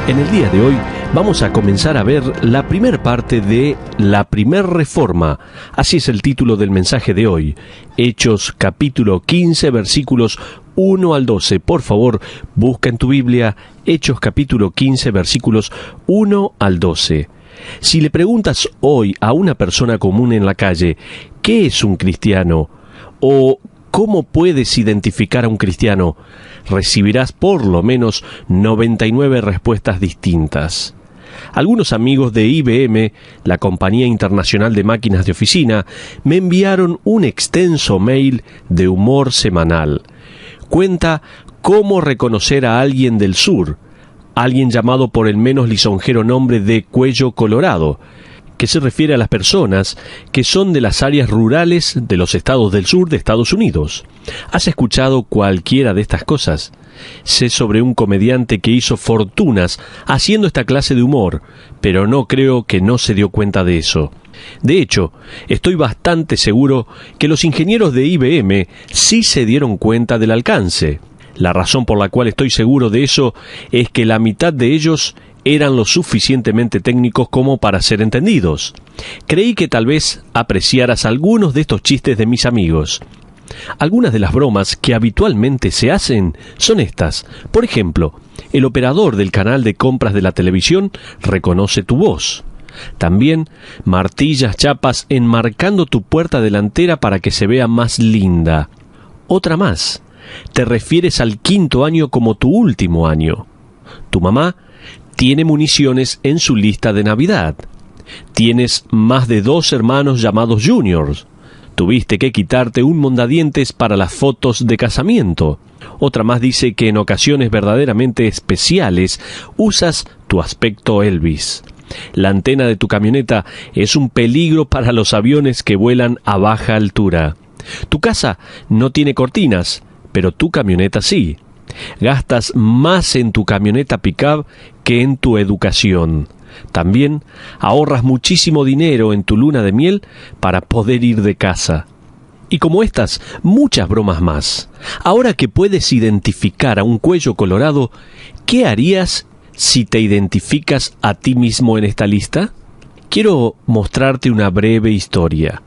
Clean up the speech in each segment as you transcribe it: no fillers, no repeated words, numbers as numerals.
En el día de hoy vamos a comenzar a ver la primera parte de la Primer Reforma. Así es el título del mensaje de hoy. Hechos capítulo 15, versículos 1 al 12. Por favor, busca en tu Biblia Hechos capítulo 15, versículos 1 al 12. Si le preguntas hoy a una persona común en la calle, ¿qué es un cristiano? O ¿cómo puedes identificar a un cristiano? Recibirás por lo menos 99 respuestas distintas. Algunos amigos de IBM, la compañía internacional de máquinas de oficina, me enviaron un extenso mail de humor semanal. Cuenta cómo reconocer a alguien del sur, alguien llamado por el menos lisonjero nombre de Cuello Colorado, que se refiere a las personas que son de las áreas rurales de los estados del sur de Estados Unidos. ¿Has escuchado cualquiera de estas cosas? Sé sobre un comediante que hizo fortunas haciendo esta clase de humor, pero no creo que no se dio cuenta de eso. De hecho, estoy bastante seguro que los ingenieros de IBM sí se dieron cuenta del alcance. La razón por la cual estoy seguro de eso es que la mitad de ellos eran lo suficientemente técnicos como para ser entendidos. Creí que tal vez apreciaras algunos de estos chistes de mis amigos. Algunas de las bromas que habitualmente se hacen son estas. Por ejemplo, el operador del canal de compras de la televisión reconoce tu voz. También martillas chapas enmarcando tu puerta delantera para que se vea más linda. Otra más. Te refieres al quinto año como tu último año. Tu mamá tiene municiones en su lista de Navidad. Tienes más de 2 hermanos llamados Juniors. Tuviste que quitarte un mondadientes para las fotos de casamiento. Otra más dice que en ocasiones verdaderamente especiales usas tu aspecto Elvis. La antena de tu camioneta es un peligro para los aviones que vuelan a baja altura. Tu casa no tiene cortinas, pero tu camioneta sí. Gastas más en tu camioneta pick-up que en tu educación. También ahorras muchísimo dinero en tu luna de miel para poder ir de casa. Y como estas, muchas bromas más. Ahora que puedes identificar a un Cuello Colorado, ¿qué harías si te identificas a ti mismo en esta lista? Quiero mostrarte una breve historia.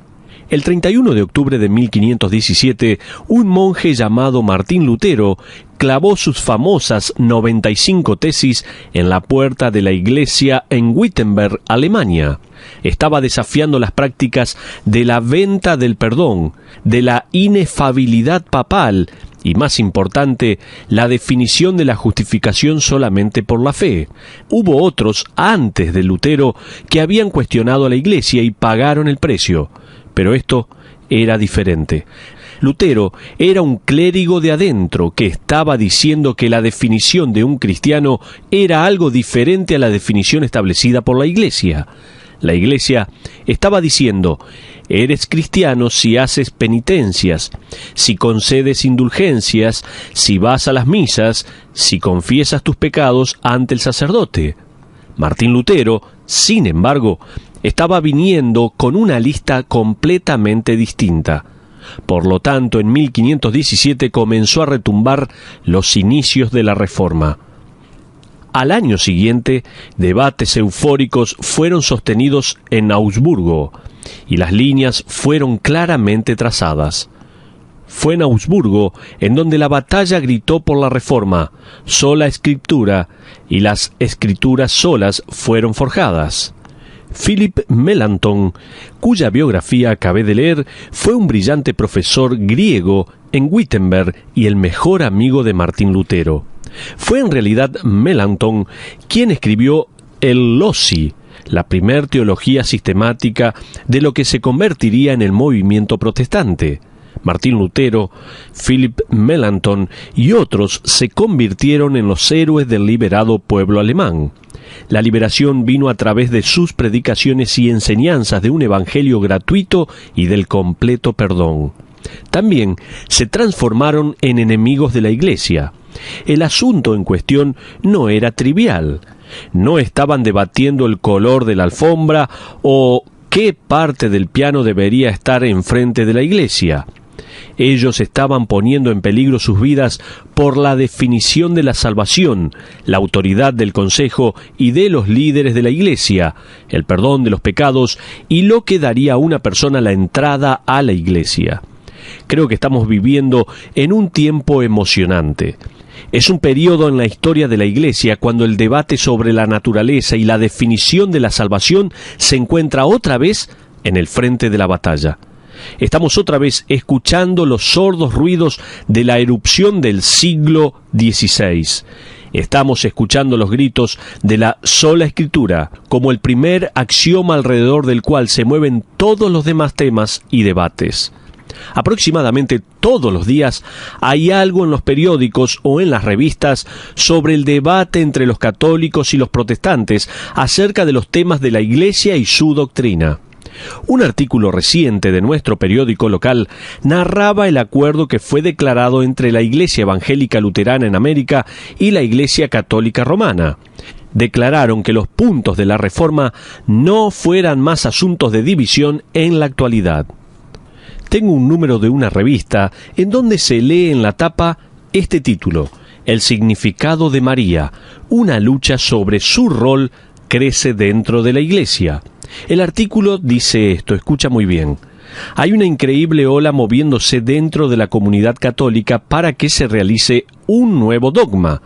El 31 de octubre de 1517, un monje llamado Martín Lutero clavó sus famosas 95 tesis en la puerta de la iglesia en Wittenberg, Alemania. Estaba desafiando las prácticas de la venta del perdón, de la inefabilidad papal y, más importante, la definición de la justificación solamente por la fe. Hubo otros antes de Lutero que habían cuestionado a la iglesia y pagaron el precio. Pero esto era diferente. Lutero era un clérigo de adentro que estaba diciendo que la definición de un cristiano era algo diferente a la definición establecida por la Iglesia. La Iglesia estaba diciendo: eres cristiano si haces penitencias, si concedes indulgencias, si vas a las misas, si confiesas tus pecados ante el sacerdote. Martín Lutero, sin embargo, estaba viniendo con una lista completamente distinta. Por lo tanto, en 1517 comenzó a retumbar los inicios de la Reforma. Al año siguiente, debates eufóricos fueron sostenidos en Augsburgo, y las líneas fueron claramente trazadas. Fue en Augsburgo en donde la batalla gritó por la Reforma, sola escritura, y las escrituras solas fueron forjadas. Philip Melanchthon, cuya biografía acabé de leer, fue un brillante profesor griego en Wittenberg y el mejor amigo de Martín Lutero. Fue en realidad Melanchthon quien escribió el Loci, la primer teología sistemática de lo que se convertiría en el movimiento protestante. Martín Lutero, Philip Melanchthon y otros se convirtieron en los héroes del liberado pueblo alemán. La liberación vino a través de sus predicaciones y enseñanzas de un evangelio gratuito y del completo perdón. También se transformaron en enemigos de la Iglesia. El asunto en cuestión no era trivial. No estaban debatiendo el color de la alfombra o qué parte del piano debería estar enfrente de la iglesia. Ellos estaban poniendo en peligro sus vidas por la definición de la salvación, la autoridad del consejo y de los líderes de la iglesia, el perdón de los pecados y lo que daría a una persona la entrada a la iglesia. Creo que estamos viviendo en un tiempo emocionante. Es un periodo en la historia de la Iglesia cuando el debate sobre la naturaleza y la definición de la salvación se encuentra otra vez en el frente de la batalla. Estamos otra vez escuchando los sordos ruidos de la erupción del siglo XVI. Estamos escuchando los gritos de la sola Escritura como el primer axioma alrededor del cual se mueven todos los demás temas y debates. Aproximadamente todos los días hay algo en los periódicos o en las revistas sobre el debate entre los católicos y los protestantes acerca de los temas de la Iglesia y su doctrina. Un artículo reciente de nuestro periódico local narraba el acuerdo que fue declarado entre la Iglesia Evangélica Luterana en América y la Iglesia Católica Romana. Declararon que los puntos de la Reforma no fueran más asuntos de división en la actualidad. Tengo un número de una revista en donde se lee en la tapa este título: El significado de María, una lucha sobre su rol crece dentro de la Iglesia. El artículo dice esto, escucha muy bien. Hay una increíble ola moviéndose dentro de la comunidad católica para que se realice un nuevo dogma.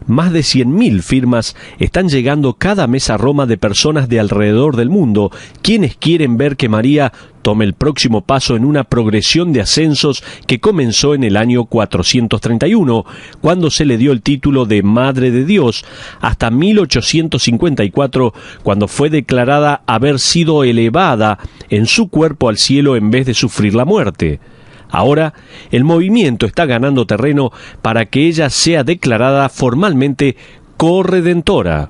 Más de 100.000 firmas están llegando cada mes a Roma de personas de alrededor del mundo, quienes quieren ver que María tome el próximo paso en una progresión de ascensos que comenzó en el año 431, cuando se le dio el título de Madre de Dios, hasta 1854, cuando fue declarada haber sido elevada en su cuerpo al cielo en vez de sufrir la muerte. Ahora, el movimiento está ganando terreno para que ella sea declarada formalmente corredentora.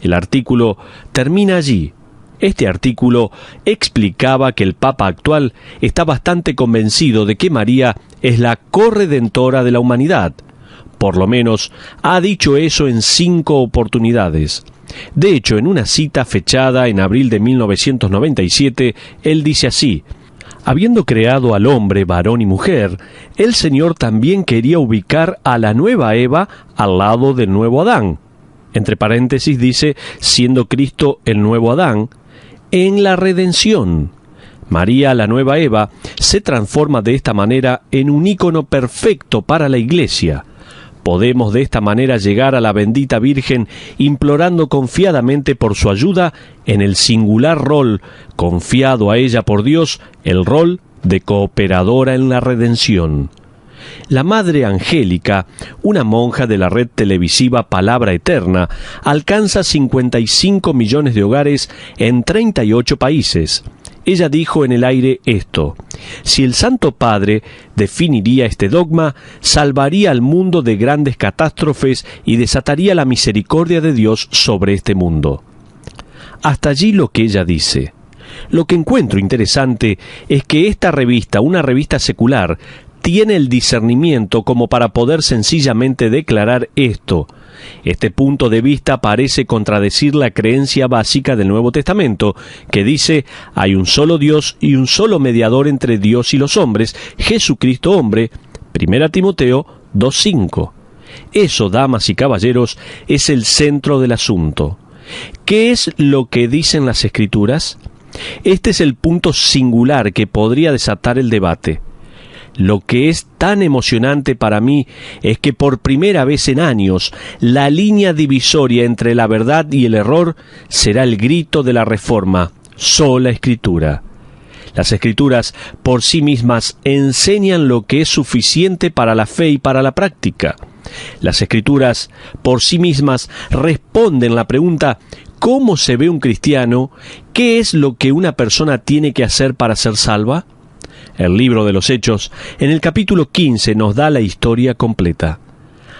El artículo termina allí. Este artículo explicaba que el Papa actual está bastante convencido de que María es la corredentora de la humanidad. Por lo menos, ha dicho eso en 5 oportunidades. De hecho, en una cita fechada en abril de 1997, él dice así: habiendo creado al hombre, varón y mujer, el Señor también quería ubicar a la nueva Eva al lado del nuevo Adán. Entre paréntesis dice, siendo Cristo el nuevo Adán, en la redención. María, la nueva Eva, se transforma de esta manera en un ícono perfecto para la Iglesia. Podemos de esta manera llegar a la bendita Virgen implorando confiadamente por su ayuda en el singular rol confiado a ella por Dios, el rol de cooperadora en la redención. La Madre Angélica, una monja de la red televisiva Palabra Eterna, alcanza 55 millones de hogares en 38 países. Ella dijo en el aire esto: si el Santo Padre definiría este dogma, salvaría al mundo de grandes catástrofes y desataría la misericordia de Dios sobre este mundo. Hasta allí lo que ella dice. Lo que encuentro interesante es que esta revista, una revista secular, tiene el discernimiento como para poder sencillamente declarar esto. Este punto de vista parece contradecir la creencia básica del Nuevo Testamento, que dice: hay un solo Dios y un solo mediador entre Dios y los hombres, Jesucristo hombre, 1 Timoteo 2:5. Eso, damas y caballeros, es el centro del asunto. ¿Qué es lo que dicen las Escrituras? Este es el punto singular que podría desatar el debate. Lo que es tan emocionante para mí es que por primera vez en años la línea divisoria entre la verdad y el error será el grito de la Reforma: sola Escritura. Las Escrituras por sí mismas enseñan lo que es suficiente para la fe y para la práctica. Las Escrituras por sí mismas responden la pregunta: ¿cómo se ve un cristiano? ¿Qué es lo que una persona tiene que hacer para ser salva? El libro de los Hechos, en el capítulo 15, nos da la historia completa.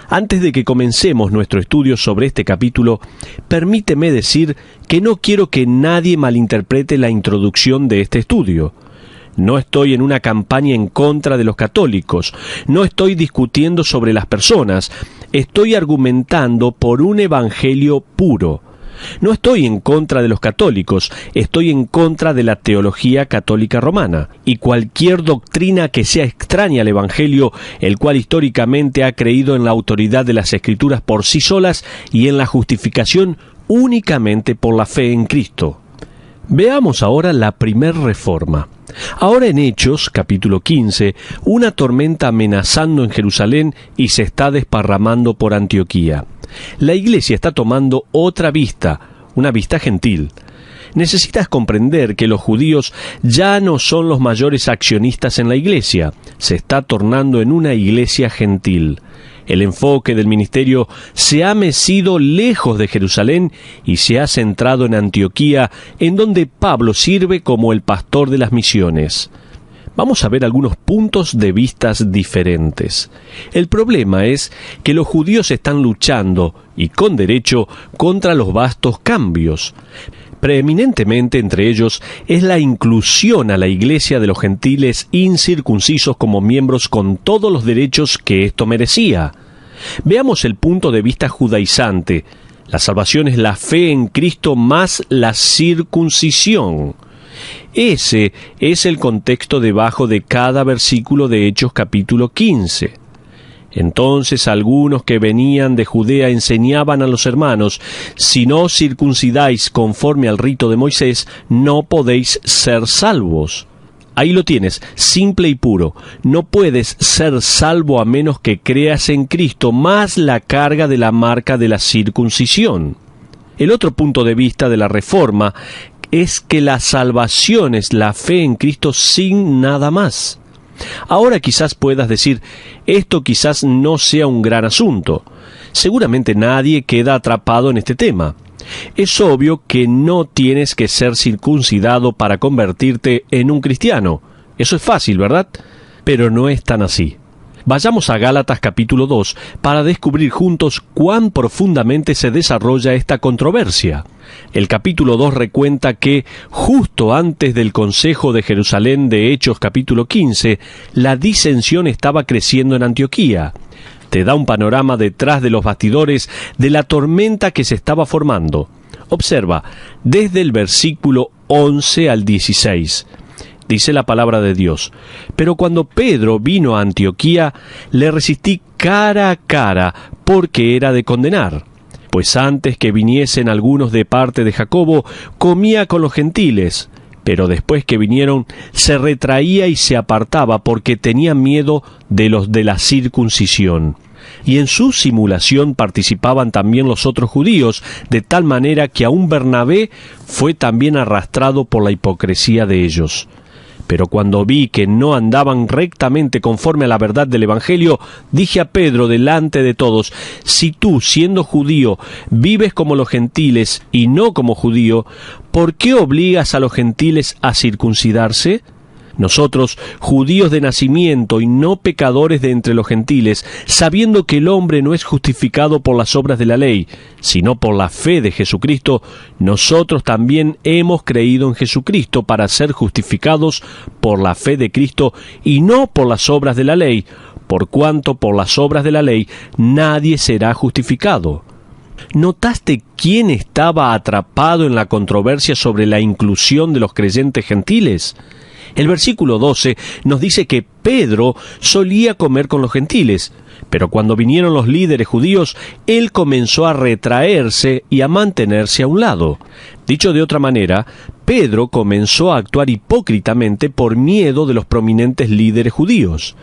Antes de que comencemos nuestro estudio sobre este capítulo, permíteme decir que no quiero que nadie malinterprete la introducción de este estudio. No estoy en una campaña en contra de los católicos, no estoy discutiendo sobre las personas, estoy argumentando por un evangelio puro. No estoy en contra de los católicos, estoy en contra de la teología católica romana y cualquier doctrina que sea extraña al Evangelio, el cual históricamente ha creído en la autoridad de las Escrituras por sí solas y en la justificación únicamente por la fe en Cristo. Veamos ahora la primer reforma. Ahora en Hechos, capítulo 15, una tormenta amenazando en Jerusalén y se está desparramando por Antioquía. La iglesia está tomando otra vista, una vista gentil. Necesitas comprender que los judíos ya no son los mayores accionistas en la iglesia, se está tornando en una iglesia gentil. El enfoque del ministerio se ha mecido lejos de Jerusalén y se ha centrado en Antioquía, en donde Pablo sirve como el pastor de las misiones. Vamos a ver algunos puntos de vistas diferentes. El problema es que los judíos están luchando, y con derecho, contra los vastos cambios. Preeminentemente entre ellos es la inclusión a la iglesia de los gentiles incircuncisos como miembros con todos los derechos que esto merecía. Veamos el punto de vista judaizante. La salvación es la fe en Cristo más la circuncisión. Ese es el contexto debajo de cada versículo de Hechos capítulo 15. Entonces algunos que venían de Judea enseñaban a los hermanos: si no circuncidáis conforme al rito de Moisés, no podéis ser salvos. Ahí lo tienes, simple y puro. No puedes ser salvo a menos que creas en Cristo, más la carga de la marca de la circuncisión. El otro punto de vista de la Reforma es que la salvación es la fe en Cristo sin nada más. Ahora quizás puedas decir, esto quizás no sea un gran asunto. Seguramente nadie queda atrapado en este tema. Es obvio que no tienes que ser circuncidado para convertirte en un cristiano. Eso es fácil, ¿verdad? Pero no es tan así. Vayamos a Gálatas capítulo 2 para descubrir juntos cuán profundamente se desarrolla esta controversia. El capítulo 2 recuenta que, justo antes del Consejo de Jerusalén de Hechos capítulo 15, la disensión estaba creciendo en Antioquía. Te da un panorama detrás de los bastidores de la tormenta que se estaba formando. Observa, desde el versículo 11 al 16. Dice la palabra de Dios: pero cuando Pedro vino a Antioquía, le resistí cara a cara, porque era de condenar. Pues antes que viniesen algunos de parte de Jacobo, comía con los gentiles, pero después que vinieron, se retraía y se apartaba, porque tenía miedo de los de la circuncisión. Y en su simulación participaban también los otros judíos, de tal manera que aún Bernabé fue también arrastrado por la hipocresía de ellos. Pero cuando vi que no andaban rectamente conforme a la verdad del Evangelio, dije a Pedro delante de todos: si tú, siendo judío, vives como los gentiles y no como judío, ¿por qué obligas a los gentiles a circuncidarse? Nosotros, judíos de nacimiento y no pecadores de entre los gentiles, sabiendo que el hombre no es justificado por las obras de la ley, sino por la fe de Jesucristo, nosotros también hemos creído en Jesucristo para ser justificados por la fe de Cristo y no por las obras de la ley, por cuanto por las obras de la ley nadie será justificado. ¿Notaste quién estaba atrapado en la controversia sobre la inclusión de los creyentes gentiles? El versículo 12 nos dice que Pedro solía comer con los gentiles, pero cuando vinieron los líderes judíos, él comenzó a retraerse y a mantenerse a un lado. Dicho de otra manera, Pedro comenzó a actuar hipócritamente por miedo de los prominentes líderes judíos.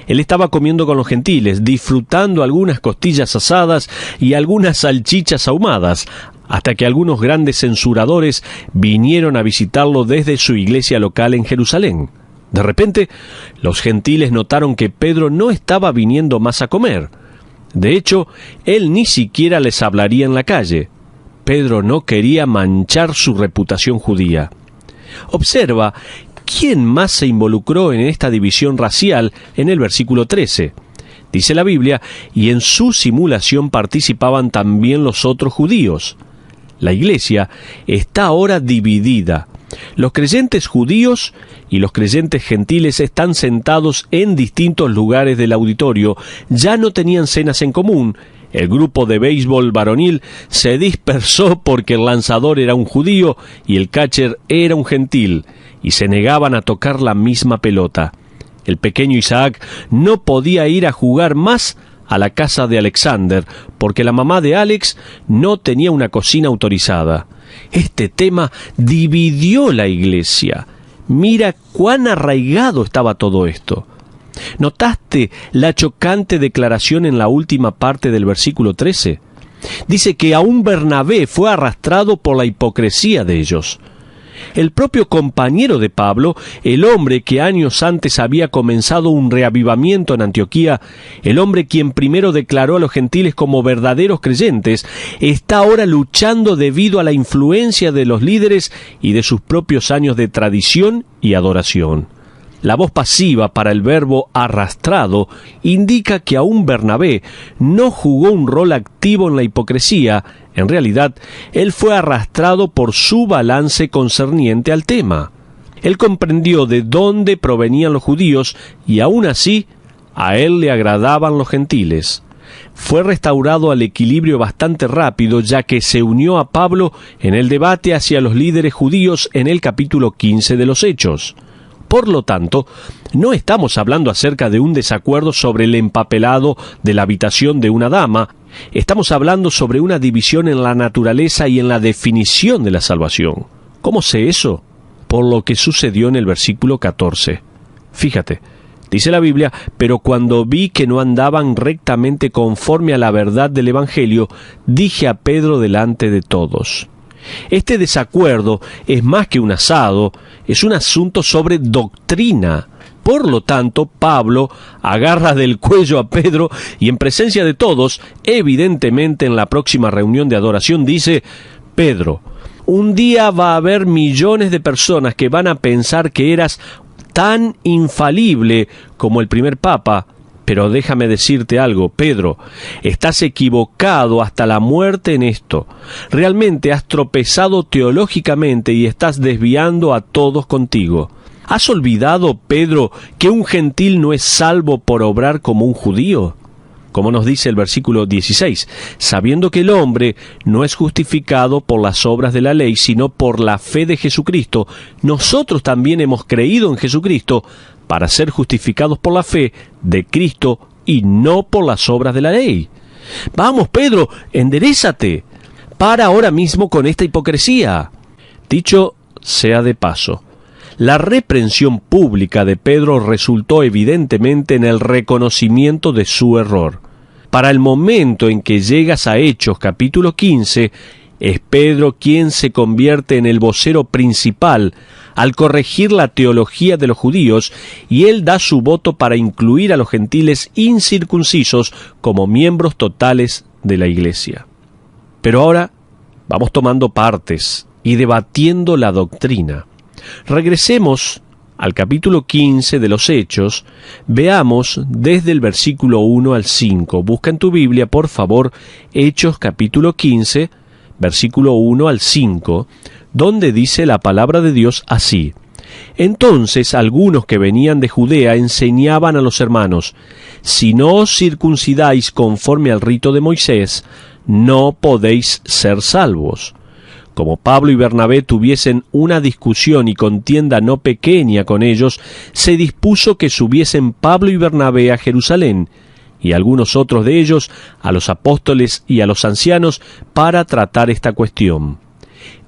Él estaba comiendo con los gentiles, disfrutando algunas costillas asadas y algunas salchichas ahumadas, hasta que algunos grandes censuradores vinieron a visitarlo desde su iglesia local en Jerusalén. De repente, los gentiles notaron que Pedro no estaba viniendo más a comer. De hecho, él ni siquiera les hablaría en la calle. Pedro no quería manchar su reputación judía. Observa quién más se involucró en esta división racial en el versículo 13. Dice la Biblia: y en su simulación participaban también los otros judíos. La iglesia está ahora dividida. Los creyentes judíos y los creyentes gentiles están sentados en distintos lugares del auditorio, ya no tenían cenas en común, El grupo de béisbol varonil se dispersó porque el lanzador era un judío y el catcher era un gentil, y se negaban a tocar la misma pelota. El pequeño Isaac no podía ir a jugar más a la casa de Alexander, porque la mamá de Alex no tenía una cocina autorizada. Este tema dividió la iglesia. Mira cuán arraigado estaba todo esto. ¿Notaste la chocante declaración en la última parte del versículo 13? Dice que aún Bernabé fue arrastrado por la hipocresía de ellos. El propio compañero de Pablo, el hombre que años antes había comenzado un reavivamiento en Antioquía, el hombre quien primero declaró a los gentiles como verdaderos creyentes, está ahora luchando debido a la influencia de los líderes y de sus propios años de tradición y adoración. La voz pasiva para el verbo arrastrado indica que aún Bernabé no jugó un rol activo en la hipocresía. En realidad, él fue arrastrado por su balance concerniente al tema. Él comprendió de dónde provenían los judíos y aún así, a él le agradaban los gentiles. Fue restaurado al equilibrio bastante rápido, ya que se unió a Pablo en el debate hacia los líderes judíos en el capítulo 15 de los Hechos. Por lo tanto, no estamos hablando acerca de un desacuerdo sobre el empapelado de la habitación de una dama. Estamos hablando sobre una división en la naturaleza y en la definición de la salvación. ¿Cómo sé eso? Por lo que sucedió en el versículo 14. Fíjate, dice la Biblia, pero cuando vi que no andaban rectamente conforme a la verdad del Evangelio, dije a Pedro delante de todos. Este desacuerdo es más que un asado, es un asunto sobre doctrina. Por lo tanto, Pablo agarra del cuello a Pedro y en presencia de todos, evidentemente en la próxima reunión de adoración, dice: Pedro, un día va a haber millones de personas que van a pensar que eras tan infalible como el primer papa. Pero déjame decirte algo, Pedro, estás equivocado hasta la muerte en esto. Realmente has tropezado teológicamente y estás desviando a todos contigo. ¿Has olvidado, Pedro, que un gentil no es salvo por obrar como un judío? Como nos dice el versículo 16, sabiendo que el hombre no es justificado por las obras de la ley, sino por la fe de Jesucristo, nosotros también hemos creído en Jesucristo para ser justificados por la fe de Cristo y no por las obras de la ley. Vamos, Pedro, enderézate. Para ahora mismo con esta hipocresía. Dicho sea de paso, la reprensión pública de Pedro resultó evidentemente en el reconocimiento de su error. Para el momento en que llegas a Hechos capítulo 15, es Pedro quien se convierte en el vocero principal al corregir la teología de los judíos, y él da su voto para incluir a los gentiles incircuncisos como miembros totales de la iglesia. Pero ahora vamos tomando partes y debatiendo la doctrina. Regresemos al capítulo 15 de los Hechos, veamos desde el versículo 1 al 5. Busca en tu Biblia, por favor, Hechos capítulo 15, versículo 1 al 5, donde dice la palabra de Dios así: Entonces algunos que venían de Judea enseñaban a los hermanos: si no os circuncidáis conforme al rito de Moisés, no podéis ser salvos. Como Pablo y Bernabé tuviesen una discusión y contienda no pequeña con ellos, se dispuso que subiesen Pablo y Bernabé a Jerusalén, y algunos otros de ellos a los apóstoles y a los ancianos para tratar esta cuestión.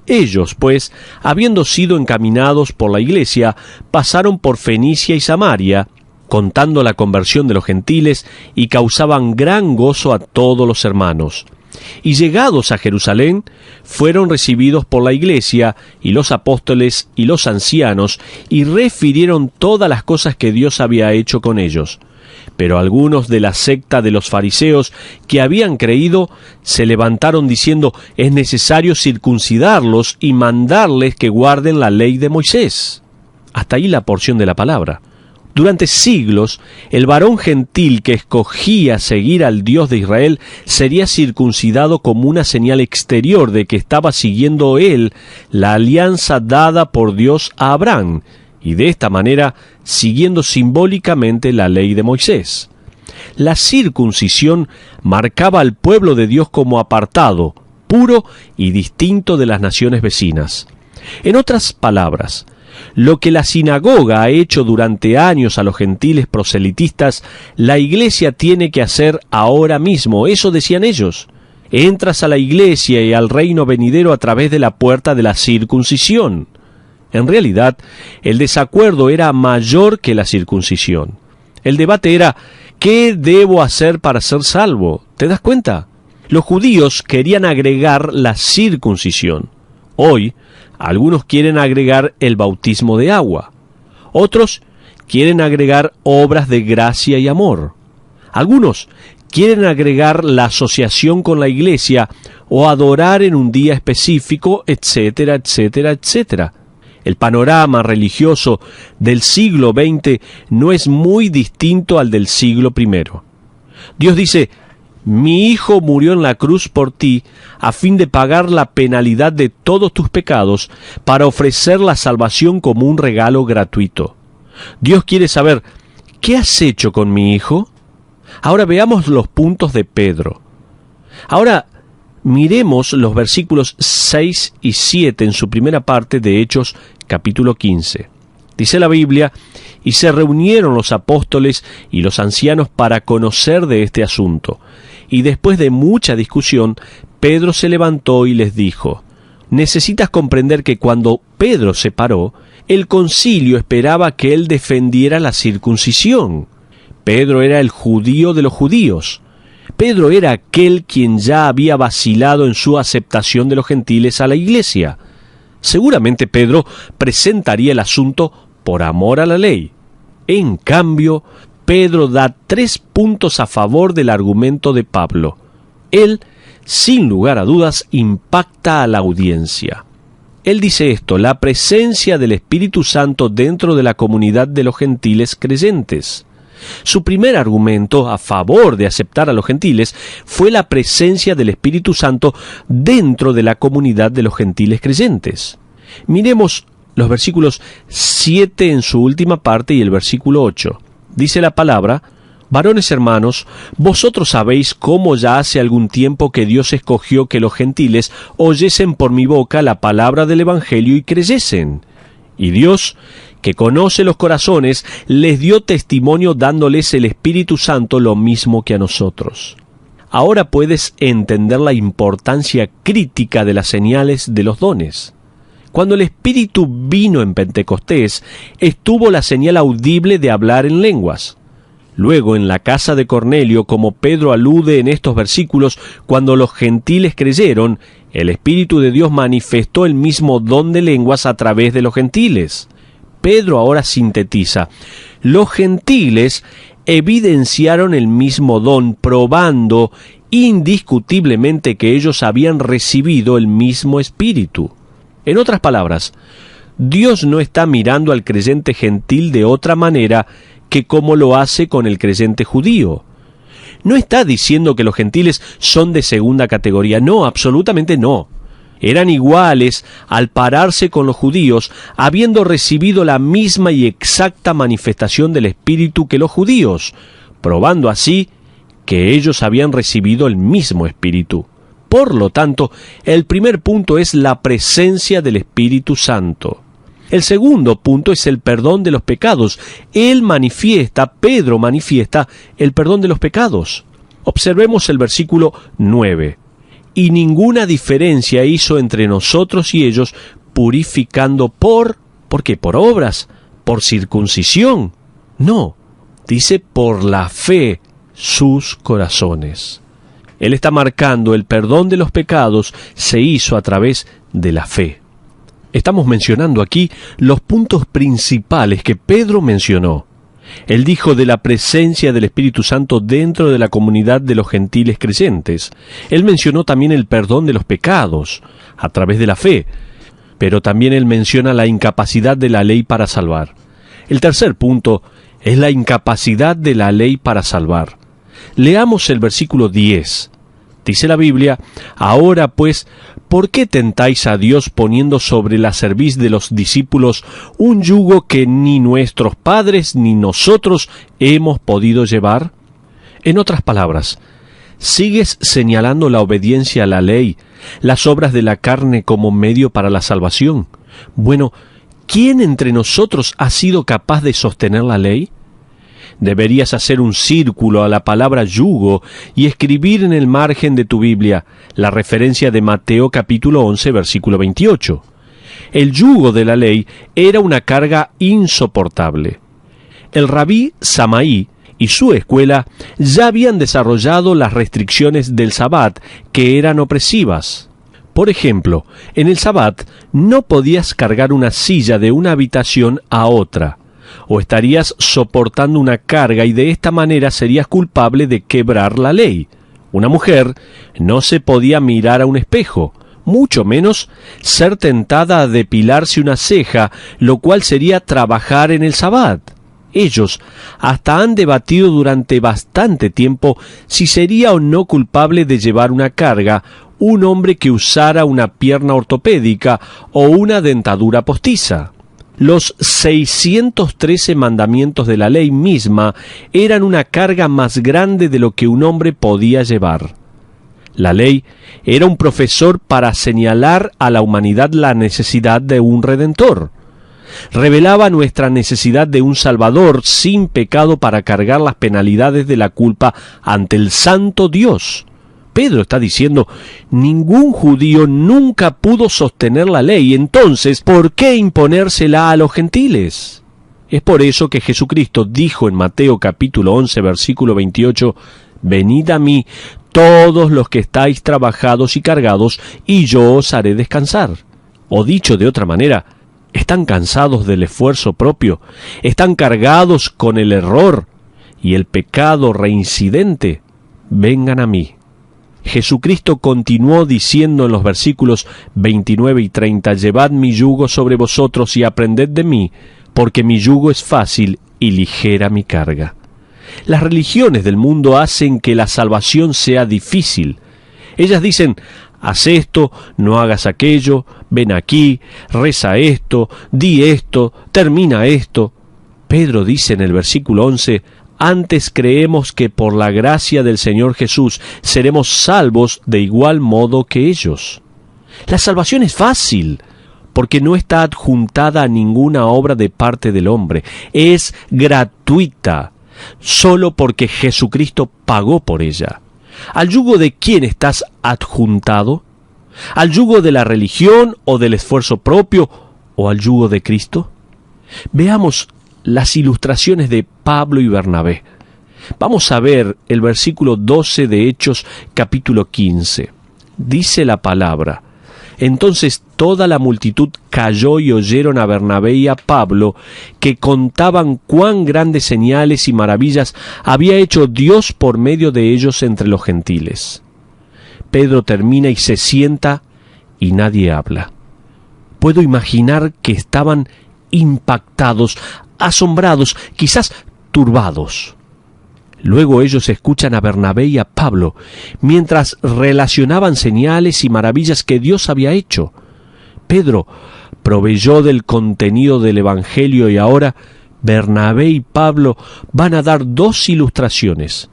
Ellos, pues, habiendo sido encaminados por la iglesia, pasaron por Fenicia y Samaria, contando la conversión de los gentiles, y causaban gran gozo a todos los hermanos. Y llegados a Jerusalén, fueron recibidos por la iglesia y los apóstoles y los ancianos, y refirieron todas las cosas que Dios había hecho con ellos. Pero algunos de la secta de los fariseos que habían creído se levantaron diciendo: es necesario circuncidarlos y mandarles que guarden la ley de Moisés. Hasta ahí la porción de la palabra. Durante siglos, el varón gentil que escogía seguir al Dios de Israel sería circuncidado como una señal exterior de que estaba siguiendo él la alianza dada por Dios a Abraham, y de esta manera siguiendo simbólicamente la ley de Moisés. La circuncisión marcaba al pueblo de Dios como apartado, puro y distinto de las naciones vecinas. En otras palabras, lo que la sinagoga ha hecho durante años a los gentiles proselitistas, la iglesia tiene que hacer ahora mismo. Eso decían ellos. Entras a la iglesia y al reino venidero a través de la puerta de la circuncisión. En realidad, el desacuerdo era mayor que la circuncisión. El debate era, ¿qué debo hacer para ser salvo? ¿Te das cuenta? Los judíos querían agregar la circuncisión. Hoy, algunos quieren agregar el bautismo de agua. Otros quieren agregar obras de gracia y amor. Algunos quieren agregar la asociación con la iglesia o adorar en un día específico, etcétera, etcétera, etcétera. El panorama religioso del siglo XX no es muy distinto al del siglo I. Dios dice, mi Hijo murió en la cruz por ti, a fin de pagar la penalidad de todos tus pecados, para ofrecer la salvación como un regalo gratuito. Dios quiere saber, ¿qué has hecho con mi Hijo? Ahora veamos los puntos de Pedro. Ahora miremos los versículos 6 y 7 en su primera parte de Hechos capítulo 15. Dice la Biblia, y se reunieron los apóstoles y los ancianos para conocer de este asunto. Y después de mucha discusión, Pedro se levantó y les dijo, necesitas comprender que cuando Pedro se paró, el concilio esperaba que él defendiera la circuncisión. Pedro era el judío de los judíos. Pedro era aquel quien ya había vacilado en su aceptación de los gentiles a la iglesia. Seguramente Pedro presentaría el asunto por amor a la ley. En cambio, Pedro da 3 puntos a favor del argumento de Pablo. Él, sin lugar a dudas, impacta a la audiencia. Él dice esto, la presencia del Espíritu Santo dentro de la comunidad de los gentiles creyentes. Su primer argumento a favor de aceptar a los gentiles fue la presencia del Espíritu Santo dentro de la comunidad de los gentiles creyentes. Miremos los versículos 7 en su última parte y el versículo 8. Dice la palabra, varones hermanos, vosotros sabéis cómo ya hace algún tiempo que Dios escogió que los gentiles oyesen por mi boca la palabra del Evangelio y creyesen. Y Dios, que conoce los corazones, les dio testimonio dándoles el Espíritu Santo lo mismo que a nosotros. Ahora puedes entender la importancia crítica de las señales de los dones. Cuando el Espíritu vino en Pentecostés, estuvo la señal audible de hablar en lenguas. Luego, en la casa de Cornelio, como Pedro alude en estos versículos, cuando los gentiles creyeron, el Espíritu de Dios manifestó el mismo don de lenguas a través de los gentiles. Pedro ahora sintetiza, los gentiles evidenciaron el mismo don, probando indiscutiblemente que ellos habían recibido el mismo Espíritu. En otras palabras, Dios no está mirando al creyente gentil de otra manera que como lo hace con el creyente judío. No está diciendo que los gentiles son de segunda categoría, no, absolutamente no. Eran iguales al pararse con los judíos, habiendo recibido la misma y exacta manifestación del Espíritu que los judíos, probando así que ellos habían recibido el mismo Espíritu. Por lo tanto, el primer punto es la presencia del Espíritu Santo. El segundo punto es el perdón de los pecados. Pedro manifiesta el perdón de los pecados. Observemos el versículo 9. Y ninguna diferencia hizo entre nosotros y ellos, purificando ¿por qué? ¿Por obras? ¿Por circuncisión? No, dice por la fe sus corazones. Él está marcando el perdón de los pecados se hizo a través de la fe. Estamos mencionando aquí los puntos principales que Pedro mencionó. Él dijo de la presencia del Espíritu Santo dentro de la comunidad de los gentiles creyentes. Él mencionó también el perdón de los pecados a través de la fe, pero también él menciona la incapacidad de la ley para salvar. El tercer punto es la incapacidad de la ley para salvar. Leamos el versículo 10. Dice la Biblia, ahora pues, ¿por qué tentáis a Dios poniendo sobre la cerviz de los discípulos un yugo que ni nuestros padres ni nosotros hemos podido llevar? En otras palabras, ¿sigues señalando la obediencia a la ley, las obras de la carne como medio para la salvación? Bueno, ¿quién entre nosotros ha sido capaz de sostener la ley? Deberías hacer un círculo a la palabra yugo y escribir en el margen de tu Biblia la referencia de Mateo capítulo 11, versículo 28. El yugo de la ley era una carga insoportable. El rabí Samaí y su escuela ya habían desarrollado las restricciones del Sabbat, que eran opresivas. Por ejemplo, en el Sabbat no podías cargar una silla de una habitación a otra, o estarías soportando una carga y de esta manera serías culpable de quebrar la ley. Una mujer no se podía mirar a un espejo, mucho menos ser tentada a depilarse una ceja, lo cual sería trabajar en el Sabbat. Ellos hasta han debatido durante bastante tiempo si sería o no culpable de llevar una carga un hombre que usara una pierna ortopédica o una dentadura postiza. Los 613 mandamientos de la ley misma eran una carga más grande de lo que un hombre podía llevar. La ley era un profesor para señalar a la humanidad la necesidad de un redentor. Revelaba nuestra necesidad de un Salvador sin pecado para cargar las penalidades de la culpa ante el santo Dios. Pedro está diciendo, ningún judío nunca pudo sostener la ley, entonces, ¿por qué imponérsela a los gentiles? Es por eso que Jesucristo dijo en Mateo capítulo 11, versículo 28, «Venid a mí, todos los que estáis trabajados y cargados, y yo os haré descansar». O dicho de otra manera, ¿están cansados del esfuerzo propio? ¿Están cargados con el error y el pecado reincidente? Vengan a mí. Jesucristo continuó diciendo en los versículos 29 y 30, «Llevad mi yugo sobre vosotros y aprended de mí, porque mi yugo es fácil y ligera mi carga». Las religiones del mundo hacen que la salvación sea difícil. Ellas dicen, haz esto, no hagas aquello, ven aquí, reza esto, di esto, termina esto. Pedro dice en el versículo 11, «Antes creemos que por la gracia del Señor Jesús seremos salvos de igual modo que ellos». La salvación es fácil, porque no está adjuntada a ninguna obra de parte del hombre. Es gratuita, solo porque Jesucristo pagó por ella. ¿Al yugo de quién estás adjuntado? ¿Al yugo de la religión o del esfuerzo propio o al yugo de Cristo? Veamos las ilustraciones de Pablo y Bernabé. Vamos a ver el versículo 12 de Hechos capítulo 15. Dice la palabra, «Entonces toda la multitud cayó y oyeron a Bernabé y a Pablo, que contaban cuán grandes señales y maravillas había hecho Dios por medio de ellos entre los gentiles». Pedro termina y se sienta y nadie habla. Puedo imaginar que estaban impactados, asombrados, quizás turbados. Luego ellos escuchan a Bernabé y a Pablo, mientras relacionaban señales y maravillas que Dios había hecho. Pedro proveyó del contenido del Evangelio y ahora Bernabé y Pablo van a dar dos ilustraciones.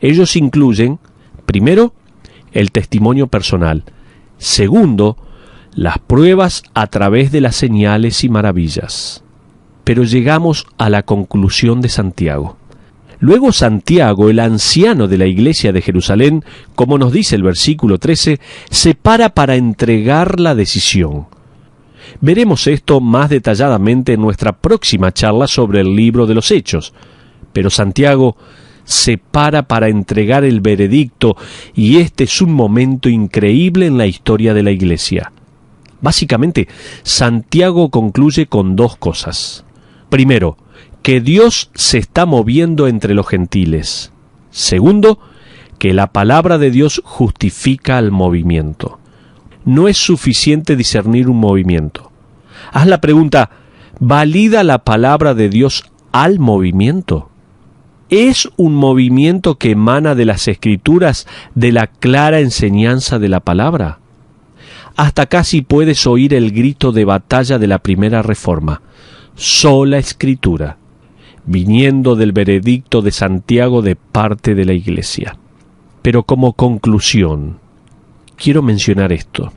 Ellos incluyen, primero, el testimonio personal. Segundo, las pruebas a través de las señales y maravillas. Pero llegamos a la conclusión de Santiago. Luego Santiago, el anciano de la iglesia de Jerusalén, como nos dice el versículo 13, se para entregar la decisión. Veremos esto más detalladamente en nuestra próxima charla sobre el libro de los Hechos. Pero Santiago se para entregar el veredicto y este es un momento increíble en la historia de la iglesia. Básicamente, Santiago concluye con dos cosas. Primero, que Dios se está moviendo entre los gentiles. Segundo, que la palabra de Dios justifica al movimiento. No es suficiente discernir un movimiento. Haz la pregunta, ¿valida la palabra de Dios al movimiento? ¿Es un movimiento que emana de las Escrituras, de la clara enseñanza de la palabra? Hasta casi puedes oír el grito de batalla de la primera Reforma. Sola Escritura. viniendo del veredicto de Santiago de parte de la Iglesia. Pero como conclusión, quiero mencionar esto.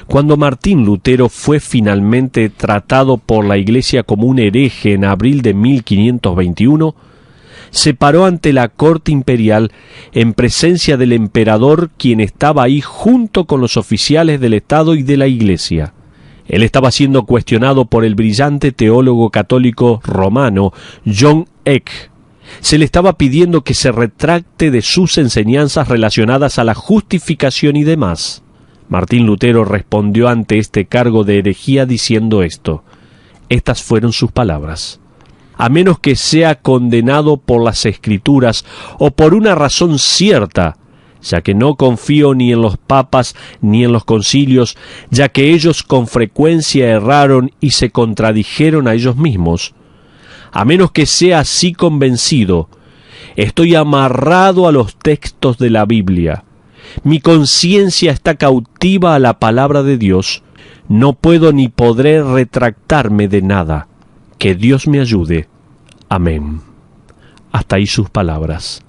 Cuando Martín Lutero fue finalmente tratado por la Iglesia como un hereje en abril de 1521, se paró ante la corte imperial en presencia del emperador, quien estaba ahí junto con los oficiales del Estado y de la Iglesia. Él estaba siendo cuestionado por el brillante teólogo católico romano John Eck. Se le estaba pidiendo que se retracte de sus enseñanzas relacionadas a la justificación y demás. Martín Lutero respondió ante este cargo de herejía diciendo esto. Estas fueron sus palabras. A menos que sea condenado por las Escrituras o por una razón cierta, ya que no confío ni en los papas ni en los concilios, ya que ellos con frecuencia erraron y se contradijeron a ellos mismos. A menos que sea así convencido, estoy amarrado a los textos de la Biblia. Mi conciencia está cautiva a la palabra de Dios. No puedo ni podré retractarme de nada. Que Dios me ayude. Amén. Hasta ahí sus palabras.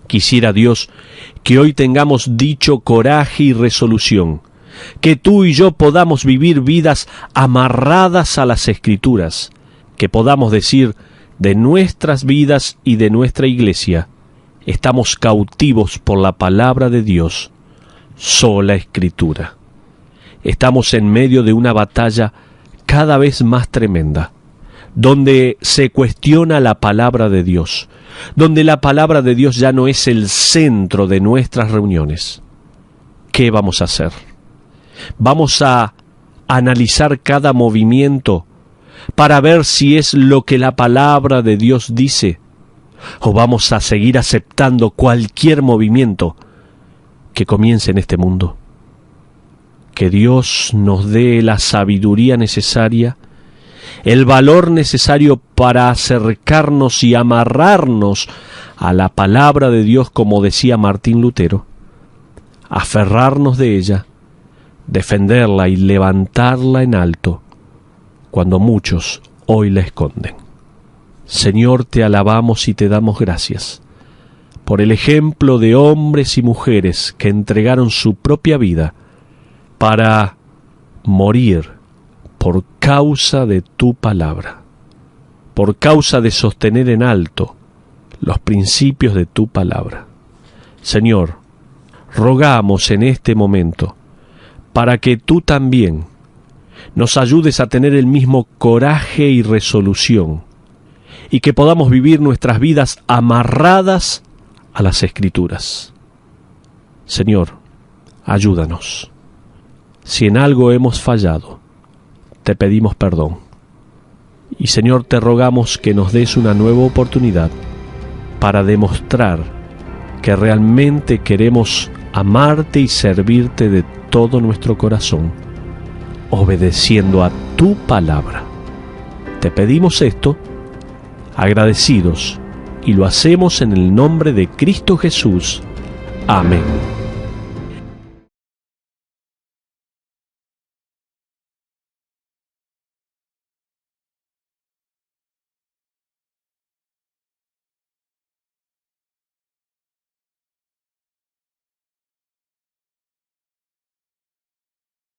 Quisiera Dios que hoy tengamos dicho coraje y resolución, que tú y yo podamos vivir vidas amarradas a las Escrituras, que podamos decir de nuestras vidas y de nuestra iglesia, estamos cautivos por la palabra de Dios, sola Escritura. Estamos en medio de una batalla cada vez más tremenda, donde se cuestiona la palabra de Dios, donde la palabra de Dios ya no es el centro de nuestras reuniones. ¿Qué vamos a hacer? ¿Vamos a analizar cada movimiento para ver si es lo que la palabra de Dios dice? ¿O vamos a seguir aceptando cualquier movimiento que comience en este mundo? Que Dios nos dé la sabiduría necesaria, el valor necesario para acercarnos y amarrarnos a la palabra de Dios, como decía Martín Lutero, aferrarnos de ella, defenderla y levantarla en alto, cuando muchos hoy la esconden. Señor, te alabamos y te damos gracias por el ejemplo de hombres y mujeres que entregaron su propia vida para morir por causa de tu palabra, por causa de sostener en alto los principios de tu palabra. Señor, rogamos en este momento para que tú también nos ayudes a tener el mismo coraje y resolución, y que podamos vivir nuestras vidas amarradas a las Escrituras. Señor, ayúdanos. Si en algo hemos fallado, te pedimos perdón. Y Señor, te rogamos que nos des una nueva oportunidad para demostrar que realmente queremos amarte y servirte de todo nuestro corazón, obedeciendo a tu palabra. Te pedimos esto, agradecidos, y lo hacemos en el nombre de Cristo Jesús. Amén.